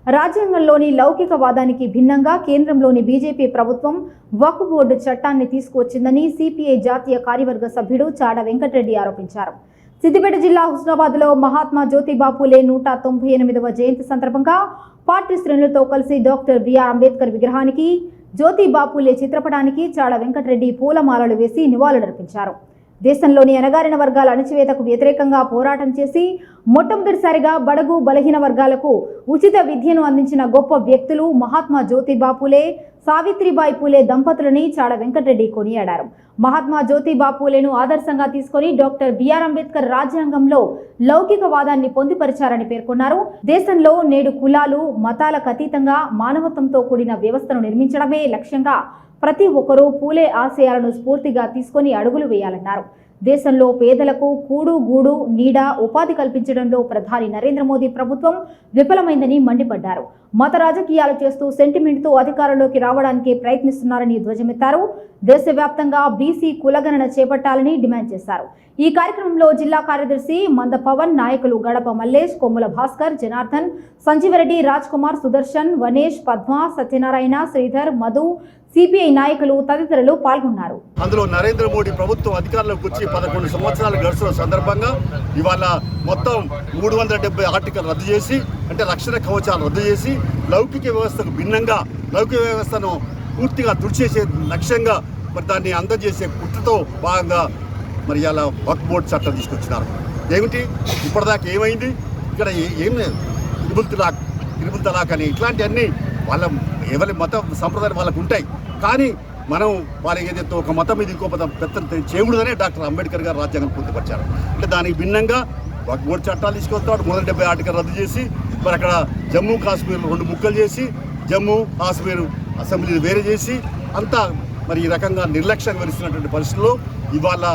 రాజ్యాంగంలోని లౌకికవాదానికి భిన్నంగా కేంద్రంలోని బీజేపీ ప్రభుత్వం వక్ఫ్ బోర్డు చట్టాన్ని తీసుకువచ్చిందని సిపిఐ జాతీయ కార్యవర్గ సభ్యుడు చాడ వెంకటరెడ్డి ఆరోపించారు. సిద్దిపేట జిల్లా హుస్నాబాద్లో మహాత్మా జ్యోతిబా పూలే 198వ జయంతి సందర్భంగా పార్టీ శ్రేణులతో కలిసి డాక్టర్ బిఆర్ అంబేద్కర్ విగ్రహానికి, జ్యోతిబా పూలే చిత్రపటానికి చాడ వెంకటరెడ్డి పూలమాలలు వేసి నివాళులర్పించారు. దేశంలోని అణగారిన వర్గాల అణచివేతకు వ్యతిరేకంగా పోరాటం చేసి మొట్టమొదటిసారిగా బడుగు బలహీన వర్గాలకు ఉచిత విద్యను అందించిన గొప్ప వ్యక్తులు మహాత్మా జ్యోతిబా పూలే, సావిత్రిబాయి పూలే దంపతులని చాడ వెంకటరెడ్డి కొనియాడారు. మహాత్మా జ్యోతిబా పూలేను ఆదర్శంగా తీసుకొని డాక్టర్ బిఆర్ అంబేద్కర్ రాజ్యాంగంలో లౌకికవాదాన్ని పొందుపరిచారని పేర్కొన్నారు. దేశంలో నేడు కులాలు, మతాలకు అతీతంగా మానవత్వంతో కూడిన వ్యవస్థను నిర్మించడమే లక్ష్యంగా ప్రతి ఒక్కరూ పూలే ఆశయాలను స్ఫూర్తిగా తీసుకొని అడుగులు వేయాలన్నారు. దేశంలో పేదలకు కూడు గూడు నీడ ఉపాధి కల్పించడంలో ప్రధాని నరేంద్ర మోదీ ప్రభుత్వం విఫలమైందని మండిపడ్డారు. మత రాజకీయాలు చేస్తూ సెంటిమెంట్తో అధికారంలోకి రావడానికి ప్రయత్నిస్తున్నారని ధ్వజమెత్తారు. దేశవ్యాప్తంగా బీసీ కులగణన చేపట్టాలని డిమాండ్ చేశారు. ఈ కార్యక్రమంలో జిల్లా కార్యదర్శి మంద పవన్, నాయకులు గడప మల్లేష్, కొమ్ముల భాస్కర్, జనార్దన్, సంజీవరెడ్డి, రాజ్ కుమార్, సుదర్శన్, వనేష్, పద్మ, సత్యనారాయణ, శ్రీధర్, మధు, సిపిఐ నాయకులు తదితరులు పాల్గొన్నారు. అందులో నరేంద్ర మోడీ ప్రభుత్వం అధికారంలోకి వచ్చి 11 సంవత్సరాలు గడుస్తున్న సందర్భంగా ఇవాళ మొత్తం 370 ఆర్టికల్ రద్దు చేసి, అంటే రక్షణ కవచాలు రద్దు చేసి, లౌకిక వ్యవస్థకు భిన్నంగా లౌకిక వ్యవస్థను పూర్తిగా తుడిచేసే లక్ష్యంగా మరి దాన్ని అందజేసే కుట్రతో భాగంగా మరి ఇలా వక్ఫ్ బోర్డు చట్టం తీసుకొచ్చినారు. ఏమిటి ఇప్పటిదాకా ఏమైంది? ఇక్కడ ఏం లేదు. ఇరుబుల్ తలాక్ అని ఇట్లాంటివన్నీ వాళ్ళ ఎవరి మత సంప్రదాయాలు వాళ్ళకు ఉంటాయి. కానీ మనం వాళ్ళకి ఏదైతే ఒక మతం మీద ఇంకో మతం పెద్ద చేయకూడదనే డాక్టర్ అంబేద్కర్ గారు రాజ్యాంగం పొందుపరిచారు. అంటే దానికి భిన్నంగా వక్ఫ్ బోర్డు చట్టాలు తీసుకొస్తాడు. 170 ఆర్టికల్ రద్దు చేసి మరి అక్కడ జమ్మూ కాశ్మీర్ 2 ముక్కలు చేసి, జమ్మూ కాశ్మీర్ అసెంబ్లీని వేరే చేసి అంతా మరి ఈ రకంగా నిర్లక్ష్యంగా వరిస్తున్నటువంటి పరిస్థితుల్లో ఇవాళ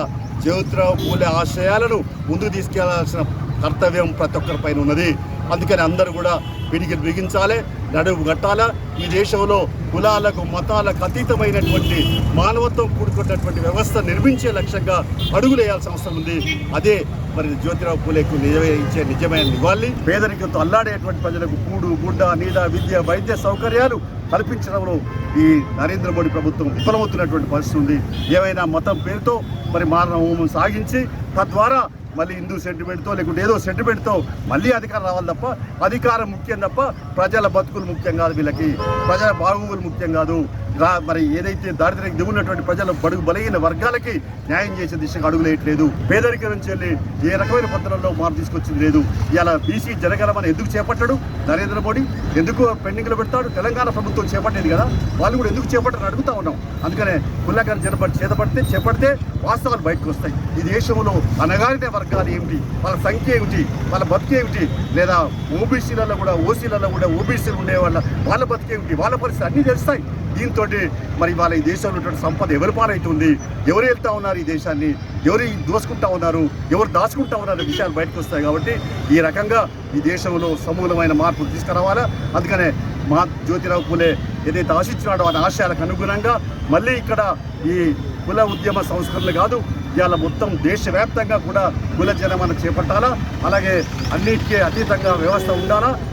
జ్యోతిరావు పూలే ఆశయాలను ముందుకు తీసుకెళ్లాల్సిన కర్తవ్యం ప్రతి ఒక్కరి పైన ఉన్నది. అందుకని అందరూ కూడా పిడికిలు బిగించాలి, నడుము కట్టాలా. ఈ దేశంలో కులాలకు మతాలకు అతీతమైనటువంటి మానవత్వం కూడుకున్నటువంటి వ్యవస్థ నిర్మించే లక్ష్యంగా అడుగులు వేయాల్సిన అవసరం ఉంది. అదే మరి జ్యోతిరావు పూలేకు ఇచ్చే నిజమైన నివాళి. పేదరికంతో అల్లాడేటువంటి ప్రజలకు కూడు గుడ్డ నీడ విద్య వైద్య సౌకర్యాలు కల్పించడంలో ఈ నరేంద్ర మోడీ ప్రభుత్వం విఫలమవుతున్నటువంటి పరిస్థితి ఉంది. ఏమైనా మతం పేరుతో మరి మానవ హోమం సాగించి తద్వారా మళ్ళీ హిందూ సెంటిమెంట్తో లేకుంటే ఏదో సెంటిమెంట్తో మళ్ళీ అధికారం రావాలి తప్ప, అధికారం ముఖ్యం తప్ప ప్రజల బతుకులు ముఖ్యం కాదు, వీళ్ళకి ప్రజల బాగోగులు ముఖ్యం కాదు. మరి ఏదైతే దారిద్ర్యం దిగున్నటువంటి ప్రజల బడుగు బలహీన వర్గాలకి న్యాయం చేసే దిశగా అడుగులేయట్లేదు. పేదరికం నుంచి వెళ్ళి ఏ రకమైన పత్రంలో మార్పు తీసుకొచ్చింది లేదు. ఇలా బీసీ జనగణమని ఎందుకు చేపట్టాడు నరేంద్ర మోడీ? ఎందుకు పెండింగ్లో పెడతాడు? తెలంగాణ ప్రభుత్వం చేపట్టేది కదా, వాళ్ళు కూడా ఎందుకు చేపట్టని అడుగుతా ఉన్నాం. అందుకనే కులగారు చేపడితే వాస్తవాలు బయటకు వస్తాయి. ఈ దేశంలో అనగారిన వర్గాలు ఏమిటి, వాళ్ళ సంఖ్య ఏమిటి, వాళ్ళ బతికేమిటి, లేదా ఓబీసీలలో కూడా ఓబీసీలు ఉండే వాళ్ళ బతికేమిటి, వాళ్ళ పరిస్థితి అన్నీ తెలుస్తాయి. దీంతో మరి వాళ్ళ ఈ దేశంలో ఉన్నటువంటి సంపద ఎవరి పాలవుతుంది, ఎవరు వెళ్తా ఉన్నారు, ఈ దేశాన్ని ఎవరు దోసుకుంటా ఉన్నారు, ఎవరు దాచుకుంటా ఉన్నారు విషయాలు బయటకు వస్తాయి. కాబట్టి ఈ రకంగా ఈ దేశంలో సమూలమైన మార్పులు తీసుకురావాలా. అందుకనే మా జ్యోతిరావు పూలే ఏదైతే ఆశించినాడో ఆ ఆశయాలకు అనుగుణంగా మళ్ళీ ఇక్కడ ఈ కుల ఉద్యమ సంస్కరణలు కాదు, ఇవాళ మొత్తం దేశవ్యాప్తంగా కూడా కుల జనమన చేపట్టాలా. అలాగే అన్నిటికీ అతీతంగా వ్యవస్థ ఉండాలా.